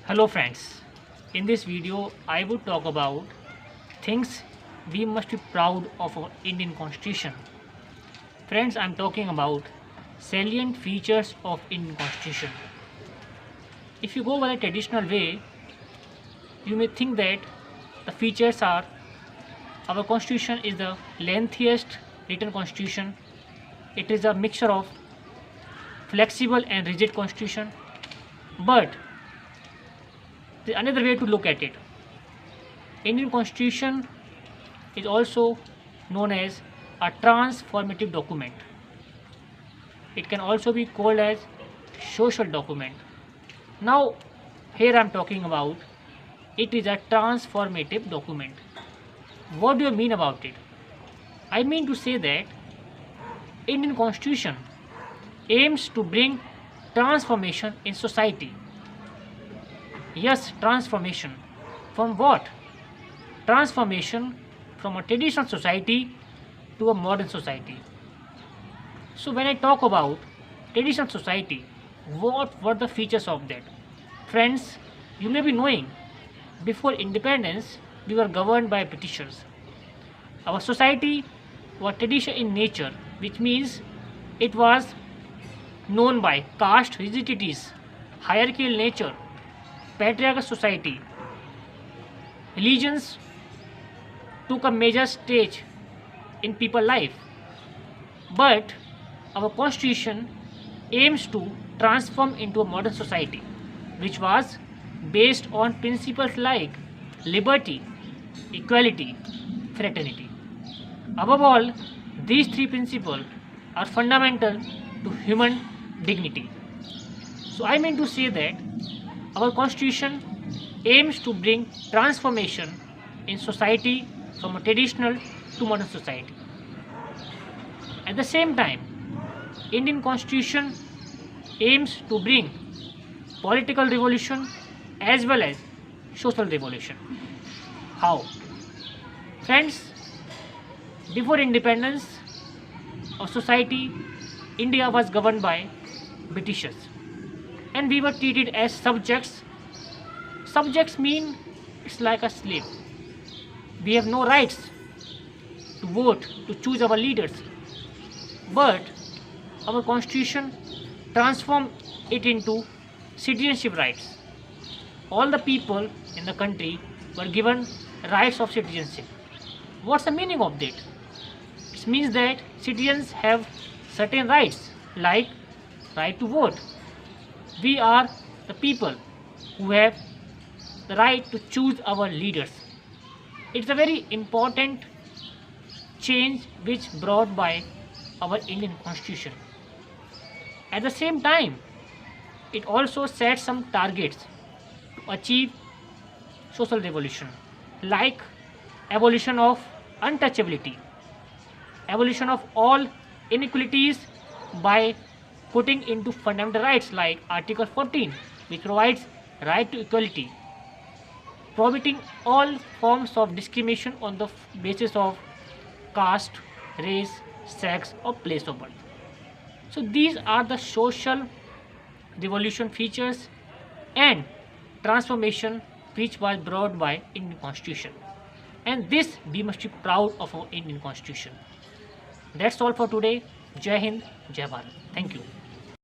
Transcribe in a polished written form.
Hello friends, in this video I would talk about things we must be proud of our Indian Constitution. Friends, I am talking about salient features of Indian Constitution. If you go by the traditional way, you may think that the features are our Constitution is the lengthiest written Constitution. It is a mixture of flexible and rigid Constitution, but another way to look at it, Indian Constitution is also known as a transformative document. It can also be called as social document. Now here I am talking about it is a transformative document. What do you mean about it? I mean to say that Indian Constitution aims to bring transformation in society. Yes, transformation. From what? Transformation from a traditional society to a modern society. So when I talk about traditional society, what were the features of that? Friends, you may be knowing, before independence, we were governed by Britishers. Our society was traditional in nature, which means it was known by caste rigidities, hierarchical nature, patriarchal society. Religions took a major stage in people's life, but our constitution aims to transform into a modern society which was based on principles like liberty, equality, fraternity. Above all, these three principles are fundamental to human dignity. So I mean to say that our constitution aims to bring transformation in society from a traditional to modern society. At the same time, Indian Constitution aims to bring political revolution as well as social revolution. How? Friends, before independence of society, India was governed by Britishers and we were treated as subjects. Subjects mean it's like a slave. We have no rights to vote, to choose our leaders. But our constitution transformed it into citizenship rights. All the people in the country were given rights of citizenship. What's the meaning of that? It means that citizens have certain rights like right to vote. We are the people who have the right to choose our leaders. It's a very important change which brought by our Indian Constitution. At the same time, it also sets some targets to achieve social revolution like abolition of untouchability, abolition of all inequalities by putting into fundamental rights like Article 14, which provides right to equality, prohibiting all forms of discrimination on the basis of caste, race, sex or place of birth. So these are the social revolution features and transformation which was brought by Indian Constitution. And this we must be proud of our Indian Constitution. That's all for today. Jai Hind, Jai Bharat. Thank you.